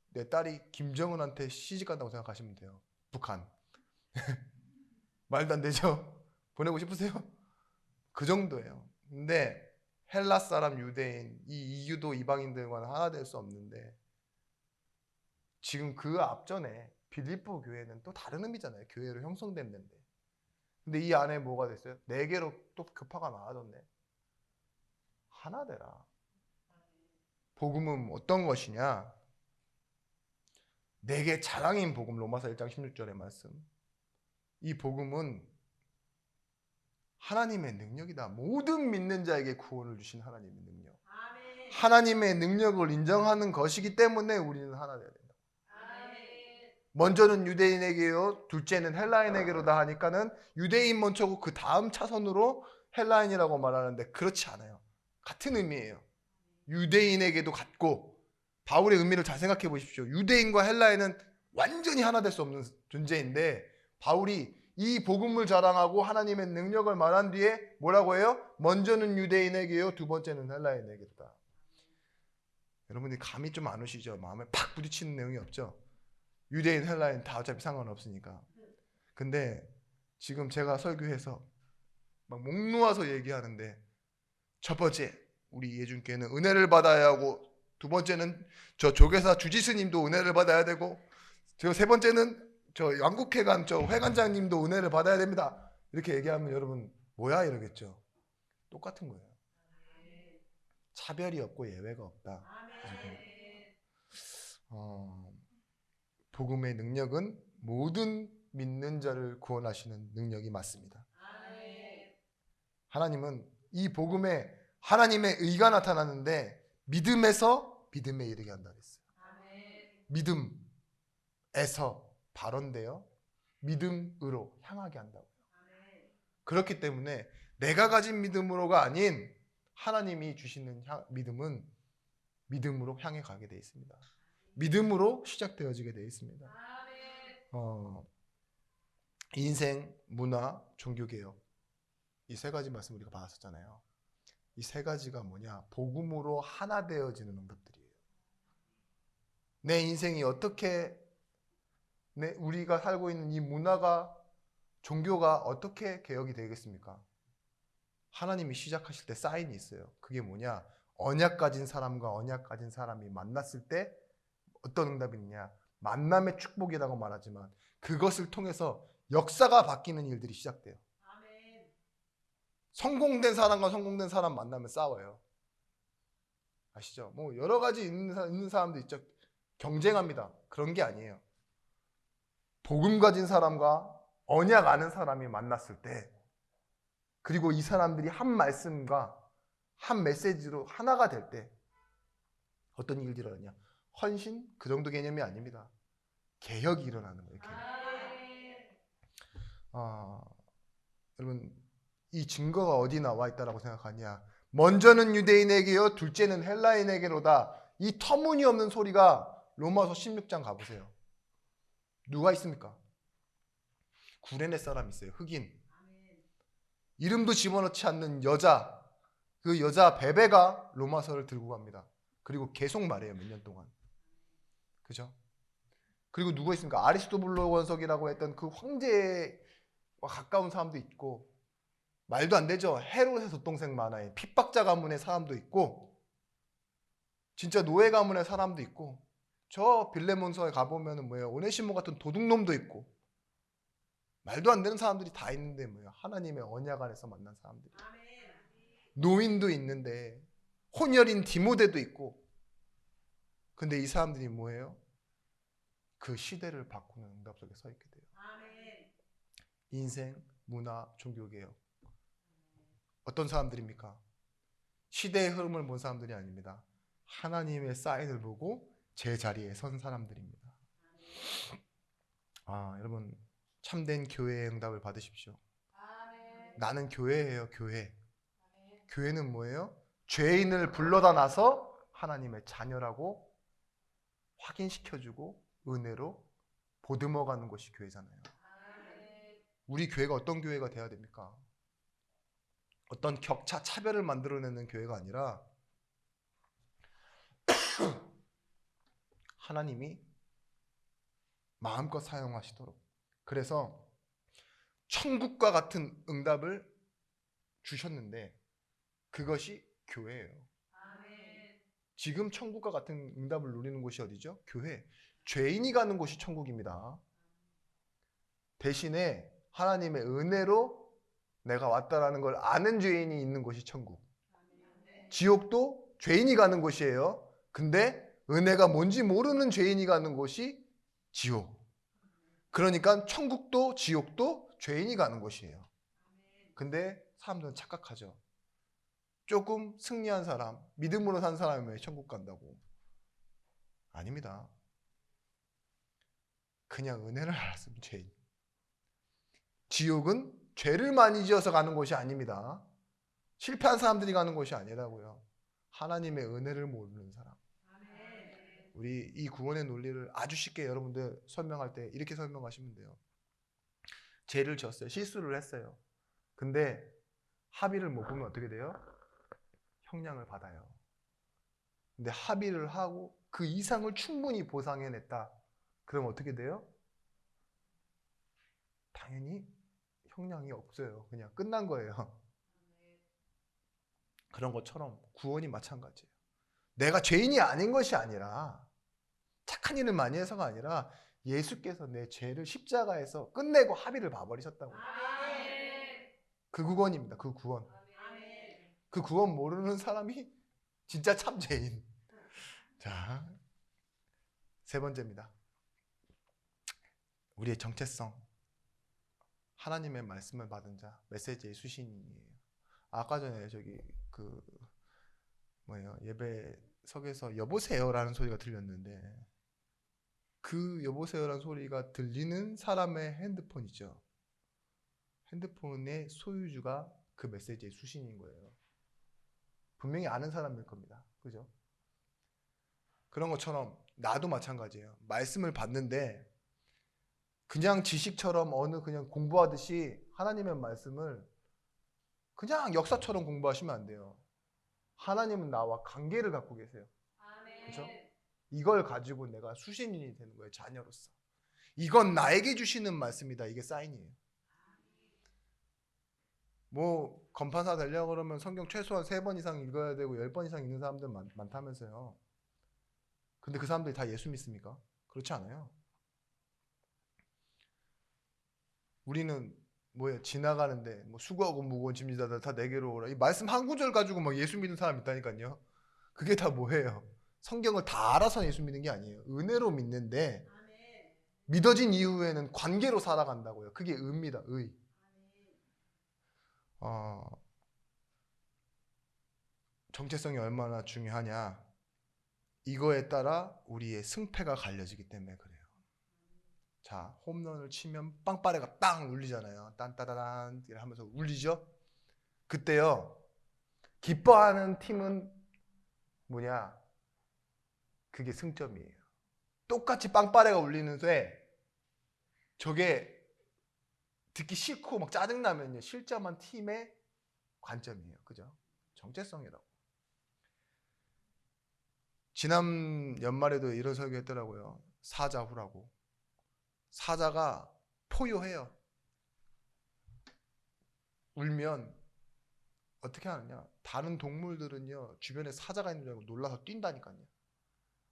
내 딸이 김정은한테 시집 간다고 생각하시면 돼요. 북한. 말도 안 되죠? 보내고 싶으세요? 그 정도예요. 근데 헬라 사람 유대인 이 이유도 이방인들과는 하나 될 수 없는데 지금 그 앞전에 빌립보 교회는 또 다른 의미잖아요. 교회로 형성된 데인데. 근데 이 안에 뭐가 됐어요? 네 개로 또 교파가 나눠졌네. 하나 되라. 복음은 어떤 것이냐? 내게 자랑인 복음 로마서 1장 16절의 말씀. 이 복음은 하나님의 능력이다. 모든 믿는 자에게 구원을 주신 하나님의 능력. 하나님의 능력을 인정하는 것이기 때문에 우리는 하나 되어야 된다. 먼저는 유대인에게요, 둘째는 헬라인에게로다 하니까는 유대인 먼저고 그 다음 차선으로 헬라인이라고 말하는데 그렇지 않아요. 같은 의미예요. 유대인에게도 같고 바울의 의미를 잘 생각해 보십시오. 유대인과 헬라인은 완전히 하나 될 수 없는 존재인데 바울이 이 복음을 자랑하고 하나님의 능력을 말한 뒤에 뭐라고 해요? 먼저는 유대인에게요, 두 번째는 헬라인에게다. 여러분이 감이 좀 안 오시죠? 마음에 팍 부딪히는 내용이 없죠? 유대인, 헬라인 다 어차피 상관없으니까. 근데 지금 제가 설교해서 막 목 놓아서 얘기하는데 첫 번째 우리 예준께는 은혜를 받아야 하고 두 번째는 저 조계사 주지스님도 은혜를 받아야 되고 세 번째는 저 양국회관 저 회관장님도 은혜를 받아야 됩니다. 이렇게 얘기하면 여러분 뭐야 이러겠죠. 똑같은 거예요. 차별이 없고 예외가 없다. 복음의 능력은 모든 믿는 자를 구원하시는 능력이 맞습니다. 하나님은 이 복음에 하나님의 의가 나타나는데 믿음에서 믿음에 이르게 한다 그랬어요. 믿음에서 발언되어 믿음으로 향하게 한다고요. 그렇기 때문에 내가 가진 믿음으로가 아닌 하나님이 주시는 믿음은 믿음으로 향해 가게 되어 있습니다. 믿음으로 시작되어지게 되어 있습니다. 인생, 문화, 종교개혁 이 세 가지 말씀 우리가 받았었잖아요. 이 세 가지가 뭐냐? 복음으로 하나 되어지는 응답들이에요. 내 인생이 어떻게 우리가 살고 있는 이 문화가 종교가 어떻게 개혁이 되겠습니까? 하나님이 시작하실 때 사인이 있어요. 그게 뭐냐? 언약 가진 사람과 언약 가진 사람이 만났을 때 어떤 응답이 있냐? 만남의 축복이라고 말하지만 그것을 통해서 역사가 바뀌는 일들이 시작돼요. 성공된 사람과 성공된 사람 만나면 싸워요. 아시죠? 뭐 여러 가지 있는 사람도 있죠. 경쟁합니다. 그런 게 아니에요. 복음 가진 사람과 언약 아는 사람이 만났을 때, 그리고 이 사람들이 한 말씀과 한 메시지로 하나가 될 때 어떤 일들이 일어나냐? 헌신? 그 정도 개념이 아닙니다. 개혁이 일어나는 거예요. 여러분, 이 증거가 어디 나와 있다라고 생각하냐? 먼저는 유대인에게요, 둘째는 헬라인에게로다. 이 터무니없는 소리가 로마서 16장 가보세요. 누가 있습니까? 구레네 사람 있어요. 흑인. 이름도 집어넣지 않는 여자. 그 여자 베베가 로마서를 들고 갑니다. 그리고 계속 말해요. 몇 년 동안. 그죠? 그리고 누가 있습니까? 아리스토블로 원석이라고 했던 그 황제와 가까운 사람도 있고, 말도 안 되죠. 헤롯의 덧동생 만화에 핍박자 가문의 사람도 있고, 진짜 노예 가문의 사람도 있고, 저 빌레몬서에 가보면 뭐예요? 오네시모 같은 도둑놈도 있고, 말도 안 되는 사람들이 다 있는데 뭐예요? 하나님의 언약 안에서 만난 사람들이. 노인도 있는데 혼혈인 디모데도 있고. 근데 이 사람들이 뭐예요? 그 시대를 바꾸는 응답 속에 서 있게 돼요. 인생, 문화, 종교개혁. 어떤 사람들입니까? 시대의 흐름을 본 사람들이 아닙니다. 하나님의 사인을 보고 제 자리에 선 사람들입니다. 여러분, 참된 교회의 응답을 받으십시오. 나는 교회예요. 교회. 교회는 뭐예요? 죄인을 불러다 놔서 하나님의 자녀라고 확인시켜주고 은혜로 보듬어가는 것이 교회잖아요. 우리 교회가 어떤 교회가 돼야 됩니까? 어떤 격차, 차별을 만들어내는 교회가 아니라 하나님이 마음껏 사용하시도록, 그래서 천국과 같은 응답을 주셨는데 그것이 교회예요. 지금 천국과 같은 응답을 누리는 곳이 어디죠? 교회. 죄인이 가는 곳이 천국입니다. 대신에 하나님의 은혜로 내가 왔다라는 걸 아는 죄인이 있는 곳이 천국. 지옥도 죄인이 가는 곳이에요. 근데 은혜가 뭔지 모르는 죄인이 가는 곳이 지옥. 그러니까 천국도 지옥도 죄인이 가는 곳이에요. 근데 사람들은 착각하죠. 조금 승리한 사람, 믿음으로 산 사람이 왜 천국 간다고? 아닙니다. 그냥 은혜를 알았으면 죄인. 지옥은 죄를 많이 지어서 가는 곳이 아닙니다. 실패한 사람들이 가는 곳이 아니라고요. 하나님의 은혜를 모르는 사람. 우리 이 구원의 논리를 아주 쉽게 여러분들 설명할 때 이렇게 설명하시면 돼요. 죄를 지었어요. 실수를 했어요. 근데 합의를 못 보면 어떻게 돼요? 형량을 받아요. 근데 합의를 하고 그 이상을 충분히 보상해냈다. 그럼 어떻게 돼요? 당연히 형량이 없어요. 그냥 끝난 거예요. 그런 것처럼 구원이 마찬가지예요. 내가 죄인이 아닌 것이 아니라, 착한 일을 많이 해서가 아니라 예수께서 내 죄를 십자가에서 끝내고 합의를 봐버리셨다고. 그 구원입니다. 그 구원. 그 구원 모르는 사람이 진짜 참 죄인. 자, 세 번째입니다. 우리의 정체성. 하나님의 말씀을 받은 자, 메시지의 수신이에요. 아까 전에 저기 예배석에서 여보세요라는 소리가 들렸는데, 그 여보세요라는 소리가 들리는 사람의 핸드폰이죠. 핸드폰의 소유주가 그 메시지의 수신인 거예요. 분명히 아는 사람일 겁니다. 그죠? 그런 것처럼 나도 마찬가지예요. 말씀을 받는데 그냥 지식처럼 그냥 공부하듯이 하나님의 말씀을 그냥 역사처럼 공부하시면 안 돼요. 하나님은 나와 관계를 갖고 계세요. 그렇죠? 이걸 가지고 내가 수신인이 되는 거예요. 자녀로서. 이건 나에게 주시는 말씀이다. 이게 사인이에요. 검판사 되려고 그러면 성경 최소한 3번 이상 읽어야 되고 10번 이상 읽는 사람들 많다면서요. 근데 그 사람들이 다 예수 믿습니까? 그렇지 않아요. 우리는 뭐예요? 지나가는데 뭐 수고하고 무거운 짐 지다들 다 내게로 오라. 이 말씀 한 구절 가지고 막 예수 믿는 사람 있다니까요. 그게 다 뭐예요? 성경을 다 알아서 예수 믿는 게 아니에요. 은혜로 믿는데 믿어진 이후에는 관계로 살아간다고요. 그게 의입니다. 의. 정체성이 얼마나 중요하냐. 이거에 따라 우리의 승패가 갈려지기 때문에 그래요. 자, 홈런을 치면 빵빠레가 빵 울리잖아요. 딴따다란 하면서 울리죠. 그때요. 기뻐하는 팀은 뭐냐? 그게 승점이에요. 똑같이 빵빠레가 울리는데 저게 듣기 싫고 막 짜증나면요. 실점한 팀의 관점이에요. 그죠? 정체성이라고. 지난 연말에도 이런 설교했더라고요. 사자후라고. 사자가 포효해요. 울면 어떻게 하느냐? 다른 동물들은요. 주변에 사자가 있는 줄 알고 놀라서 뛴다니까요.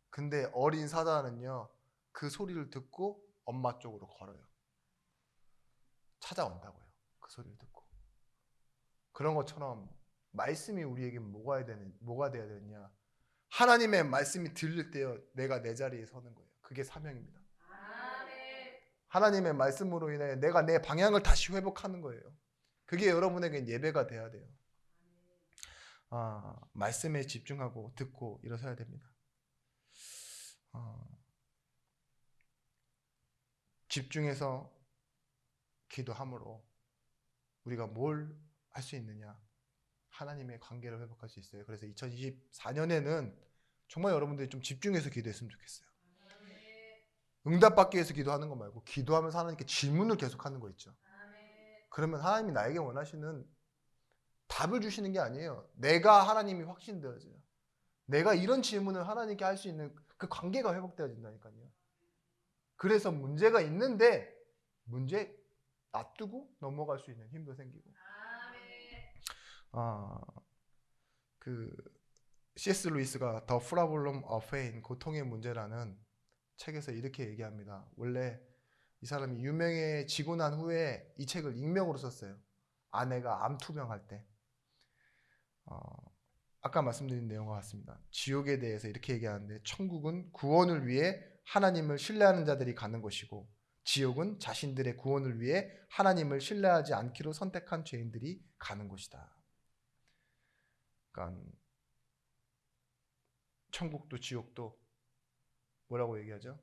근데 어린 사자는요. 그 소리를 듣고 엄마 쪽으로 걸어요. 찾아온다고요. 그 소리를 듣고. 그런 것처럼 말씀이 우리에게 뭐가 돼야 되느냐? 하나님의 말씀이 들릴 때요. 내가 내 자리에 서는 거예요. 그게 사명입니다. 하나님의 말씀으로 인해 내가 내 방향을 다시 회복하는 거예요. 그게 여러분에게 예배가 돼야 돼요. 말씀에 집중하고 듣고 일어서야 됩니다. 집중해서 기도함으로 우리가 뭘 할 수 있느냐? 하나님의 관계를 회복할 수 있어요. 그래서 2024년에는 정말 여러분들이 좀 집중해서 기도했으면 좋겠어요. 응답받기 위해서 기도하는 거 말고 기도하면서 하나님께 질문을 계속하는 거 있죠. 그러면 하나님이 나에게 원하시는 답을 주시는 게 아니에요. 내가 하나님이 확신되어져요. 내가 이런 질문을 하나님께 할 수 있는 그 관계가 회복되어진다니까요. 그래서 문제가 있는데 문제 놔두고 넘어갈 수 있는 힘도 생기고. 그 C.S. 루이스가 The Problem of Pain, 고통의 문제라는 책에서 이렇게 얘기합니다. 원래 이 사람이 유명해지고 난 후에 이 책을 익명으로 썼어요. 아내가 암 투병할 때. 아까 말씀드린 내용과 같습니다. 지옥에 대해서 이렇게 얘기하는데 천국은 구원을 위해 하나님을 신뢰하는 자들이 가는 것이고 지옥은 자신들의 구원을 위해 하나님을 신뢰하지 않기로 선택한 죄인들이 가는 곳이다. 그러니까 천국도 지옥도 뭐라고 얘기하죠?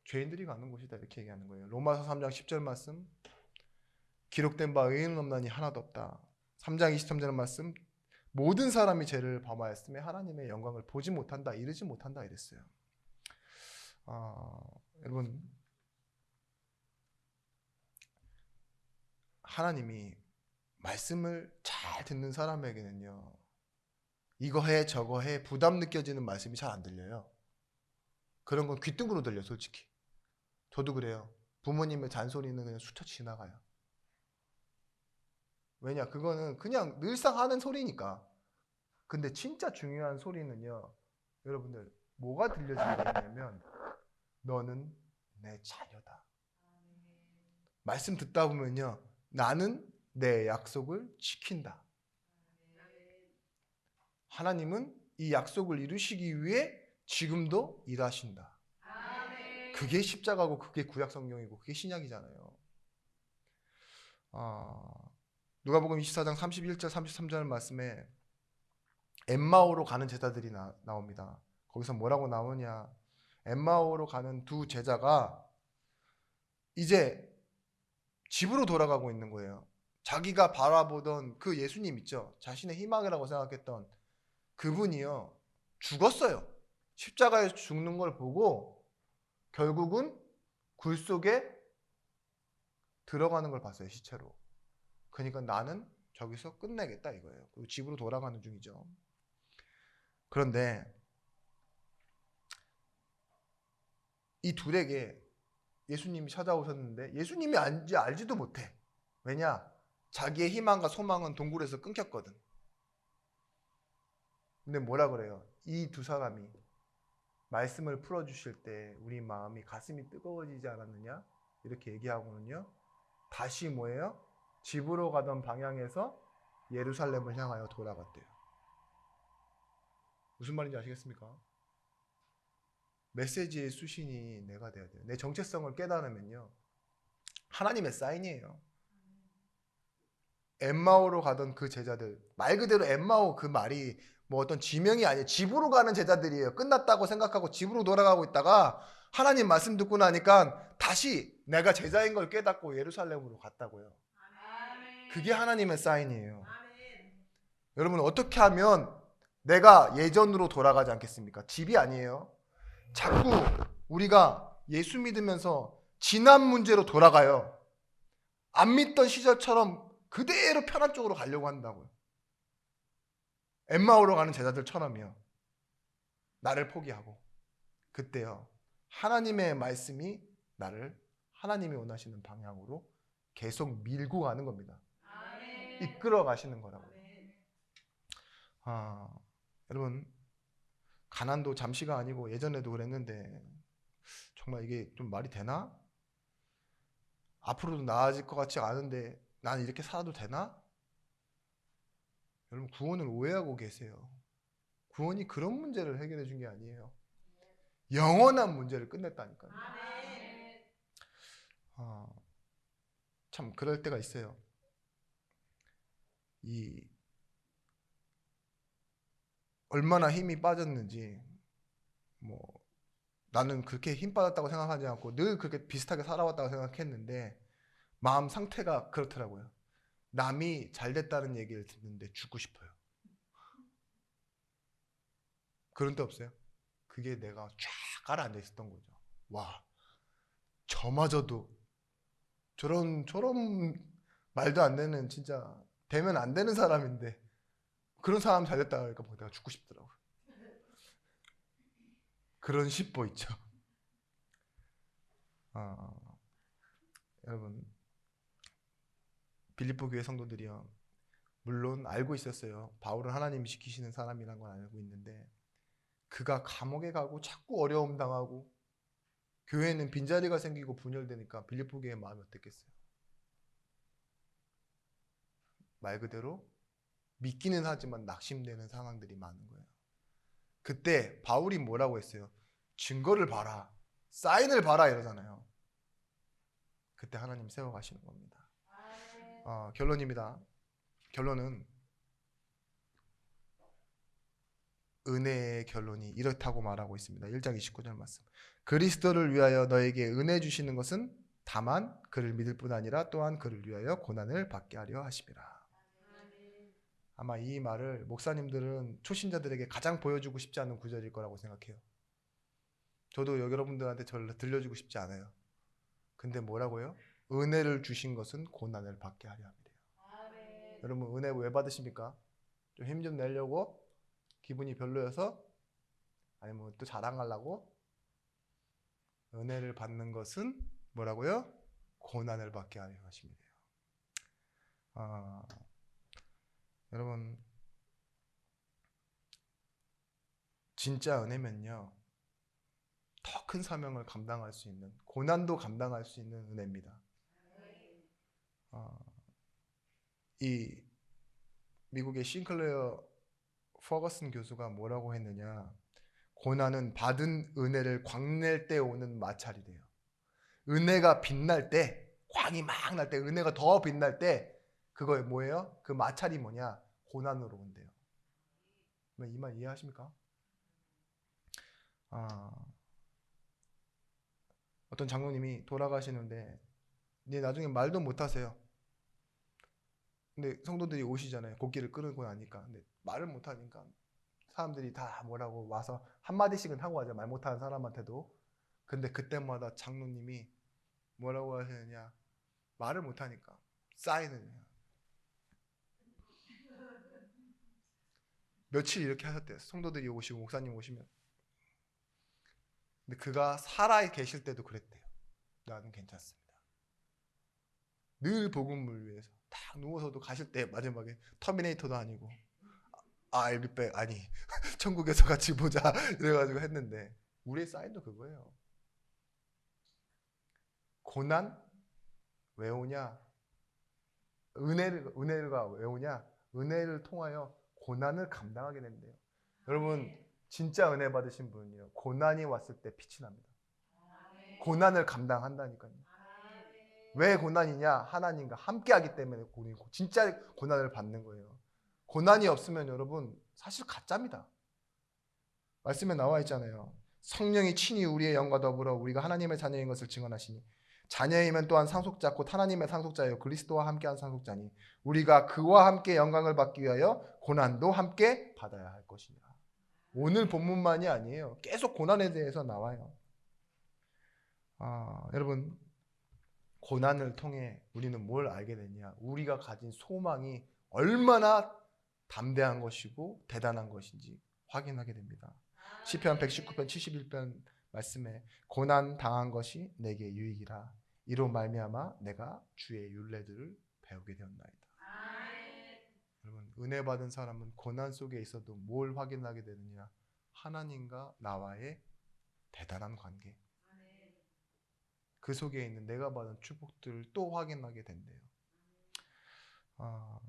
죄인들이 가는 곳이다 이렇게 얘기하는 거예요. 로마서 3장 10절 말씀 기록된 바 의인은 없나니 하나도 없다. 3장 23절 말씀 모든 사람이 죄를 범하였음에 하나님의 영광을 보지 못한다, 이르지 못한다 이랬어요. 여러분 하나님이 말씀을 잘 듣는 사람에게는요. 이거 해 저거 해 부담 느껴지는 말씀이 잘 안 들려요. 그런 건 귓등으로 들려 솔직히. 저도 그래요. 부모님의 잔소리는 그냥 스쳐 지나가요. 왜냐? 그거는 그냥 늘상 하는 소리니까. 근데 진짜 중요한 소리는요. 여러분들 뭐가 들려지냐면 너는 내 자녀다. 말씀 듣다 보면요. 나는 내 약속을 지킨다. 하나님은 이 약속을 이루시기 위해 지금도 일하신다. 그게 십자가고 그게 구약 성경이고 그게 신약이잖아요. 누가복음 24장 31절 33절 말씀에 엠마오로 가는 제자들이 나옵니다. 거기서 뭐라고 나오냐? 엠마오로 가는 두 제자가 이제 집으로 돌아가고 있는 거예요. 자기가 바라보던 그 예수님 있죠. 자신의 희망이라고 생각했던 그분이요. 죽었어요. 십자가에서 죽는 걸 보고 결국은 굴 속에 들어가는 걸 봤어요. 시체로. 그러니까 나는 저기서 끝내겠다 이거예요. 그리고 집으로 돌아가는 중이죠. 그런데 이 둘에게 예수님이 찾아오셨는데 예수님이 알지도 못해. 왜냐? 자기의 희망과 소망은 동굴에서 끊겼거든. 근데 뭐라 그래요? 이 두 사람이 말씀을 풀어주실 때 우리 마음이 가슴이 뜨거워지지 않았느냐? 이렇게 얘기하고는요. 다시 뭐예요? 집으로 가던 방향에서 예루살렘을 향하여 돌아갔대요. 무슨 말인지 아시겠습니까? 메시지의 수신이 내가 돼야 돼요. 내 정체성을 깨달으면요. 하나님의 사인이에요. 엠마오로 가던 그 제자들, 말 그대로 엠마오 그 말이 뭐 어떤 지명이 아니에요. 집으로 가는 제자들이에요. 끝났다고 생각하고 집으로 돌아가고 있다가 하나님 말씀 듣고 나니까 다시 내가 제자인 걸 깨닫고 예루살렘으로 갔다고요. 그게 하나님의 사인이에요. 여러분 어떻게 하면 내가 예전으로 돌아가지 않겠습니까? 집이 아니에요. 자꾸 우리가 예수 믿으면서 지난 문제로 돌아가요. 안 믿던 시절처럼 그대로 편한 쪽으로 가려고 한다고요. 엠마오로 가는 제자들처럼요. 나를 포기하고. 그때요. 하나님의 말씀이 나를 하나님이 원하시는 방향으로 계속 밀고 가는 겁니다. 이끌어 가시는 거라고요. 여러분 가난도 잠시가 아니고 예전에도 그랬는데 정말 이게 좀 말이 되나? 앞으로도 나아질 것 같지 않은데 나는 이렇게 살아도 되나? 여러분 구원을 오해하고 계세요. 구원이 그런 문제를 해결해 준 게 아니에요. 영원한 문제를 끝냈다니까요. 참 그럴 때가 있어요. 이 얼마나 힘이 빠졌는지 뭐 나는 그렇게 힘 빠졌다고 생각하지 않고 늘 그렇게 비슷하게 살아왔다고 생각했는데 마음 상태가 그렇더라고요. 남이 잘 됐다는 얘기를 듣는데 죽고 싶어요. 그런 데 없어요? 그게 내가 쫙 가라앉아 있었던 거죠. 와, 저마저도 저런 말도 안 되는 진짜 되면 안 되는 사람인데 그런 사람 잘 됐다 그러니까 내가 죽고 싶더라고요. 그런 십보 있죠. 아, 여러분 빌립보 교회 성도들이요. 물론 알고 있었어요. 바울은 하나님이 지키시는 사람이라는 걸 알고 있는데 그가 감옥에 가고 자꾸 어려움 당하고 교회는 빈자리가 생기고 분열되니까 빌립보 교회의 마음이 어땠겠어요? 말 그대로 믿기는 하지만 낙심되는 상황들이 많은 거예요. 그때 바울이 뭐라고 했어요? 증거를 봐라. 사인을 봐라 이러잖아요. 그때 하나님 세워가시는 겁니다. 결론입니다. 결론은 은혜의 결론이 이렇다고 말하고 있습니다. 1장 29절 말씀. 그리스도를 위하여 너에게 은혜 주시는 것은 다만 그를 믿을 뿐 아니라 또한 그를 위하여 고난을 받게 하려 하심이라. 아마 이 말을 목사님들은 초신자들에게 가장 보여주고 싶지 않은 구절일 거라고 생각해요. 저도 여러분들한테 저를 들려주고 싶지 않아요. 근데 뭐라고요? 은혜를 주신 것은 고난을 받게 하려 함이래요. 여러분 은혜 왜 받으십니까? 좀 힘 좀 내려고? 기분이 별로여서? 아니면 또 자랑하려고? 은혜를 받는 것은 뭐라고요? 고난을 받게 하려 하심이래요. 여러분 진짜 은혜면요. 더 큰 사명을 감당할 수 있는 고난도 감당할 수 있는 은혜입니다. 이 미국의 싱클레어 퍼거슨 교수가 뭐라고 했느냐? 고난은 받은 은혜를 광낼 때 오는 마찰이래요. 은혜가 빛날 때, 광이 막 날 때, 은혜가 더 빛날 때, 그거 뭐예요? 그 마찰이 뭐냐? 고난으로 온대요. 이 말 이해하십니까? 어떤 장로님이 돌아가시는데, 이제 나중에 말도 못 하세요. 근데 성도들이 오시잖아요. 곡기를 끊고 나니까. 근데 말을 못 하니까 사람들이 다 뭐라고 와서 한마디씩은 하고 가죠. 말 못하는 사람한테도. 근데 그때마다 장로님이 뭐라고 하시느냐. 말을 못하니까 사인을 해요. 며칠 이렇게 하셨대요. 성도들이 오시고 목사님 오시면. 근데 그가 살아 계실 때도 그랬대요. 나는 괜찮습니다. 늘 복음을 위해서 딱 누워서도 가실 때 마지막에 터미네이터도 아니고 알비백 아니 천국에서 같이 보자 이래가지고 했는데 우리의 사인도 그거예요. 고난 왜 오냐? 은혜가 왜 오냐? 은혜를 통하여 고난을 감당하게 된대요. 여러분 진짜 은혜 받으신 분이요. 고난이 왔을 때 빛이 납니다. 고난을 감당한다니까요. 왜 고난이냐? 하나님과 함께하기 때문에 진짜 고난을 받는 거예요. 고난이 없으면 여러분 사실 가짜입니다. 말씀에 나와 있잖아요. 성령이 친히 우리의 영과 더불어 우리가 하나님의 자녀인 것을 증언하시니 자녀이면 또한 상속자 곧 하나님의 상속자요 그리스도와 함께한 상속자니 우리가 그와 함께 영광을 받기 위하여 고난도 함께 받아야 할 것이냐. 오늘 본문만이 아니에요. 계속 고난에 대해서 나와요. 여러분 고난을 통해 우리는 뭘 알게 되냐? 우리가 가진 소망이 얼마나 담대한 것이고 대단한 것인지 확인하게 됩니다. 시편 119편 71편 말씀에 고난 당한 것이 내게 유익이라 이로 말미암아 내가 주의 율례들을 배우게 되었나이다. 여러분 은혜 받은 사람은 고난 속에 있어도 뭘 확인하게 되느냐? 하나님과 나와의 대단한 관계. 그 속에 있는 내가 받은 축복들을 또 확인하게 된대요.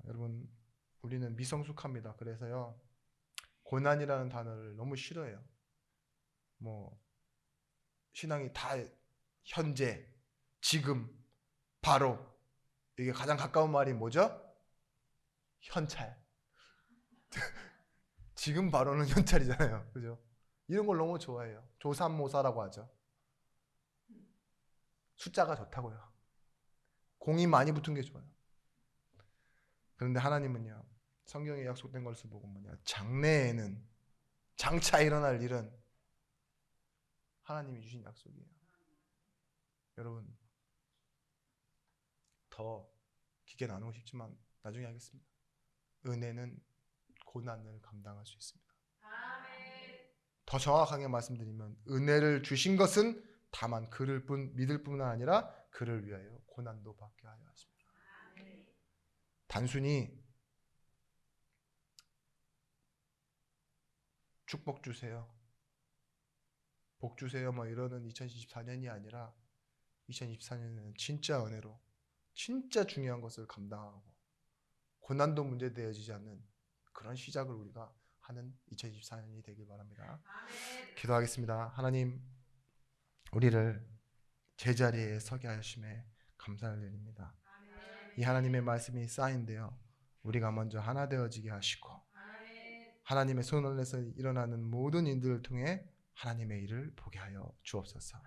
여러분 우리는 미성숙합니다. 그래서요 고난이라는 단어를 너무 싫어해요. 뭐 신앙이 다 현재, 지금, 바로 이게 가장 가까운 말이 뭐죠? 현찰. 지금 바로는 현찰이잖아요. 그죠? 이런 걸 너무 좋아해요. 조삼모사라고 하죠. 숫자가 좋다고요. 공이 많이 붙은 게 좋아요. 그런데 하나님은요. 성경에 약속된 것을 보고 장래에는 장차 일어날 일은 하나님이 주신 약속이에요. 여러분 더 깊게 나누고 싶지만 나중에 하겠습니다. 은혜는 고난을 감당할 수 있습니다. 더 정확하게 말씀드리면 은혜를 주신 것은 다만 그를 믿을 뿐만 아니라 그를 위하여 고난도 받게 하여 하십니다. 단순히 축복 주세요, 복 주세요 이러는 2024년이 아니라 2024년에는 진짜 은혜로 진짜 중요한 것을 감당하고 고난도 문제되어지지 않는 그런 시작을 우리가 하는 2024년이 되길 바랍니다. 기도하겠습니다. 하나님 우리를 제자리에 서게 하심에 감사를 드립니다. 이 하나님의 말씀이 쌓인데요 우리가 먼저 하나 되어지게 하시고 하나님의 손을 내서 일어나는 모든 일들을 통해 하나님의 일을 보게 하여 주옵소서.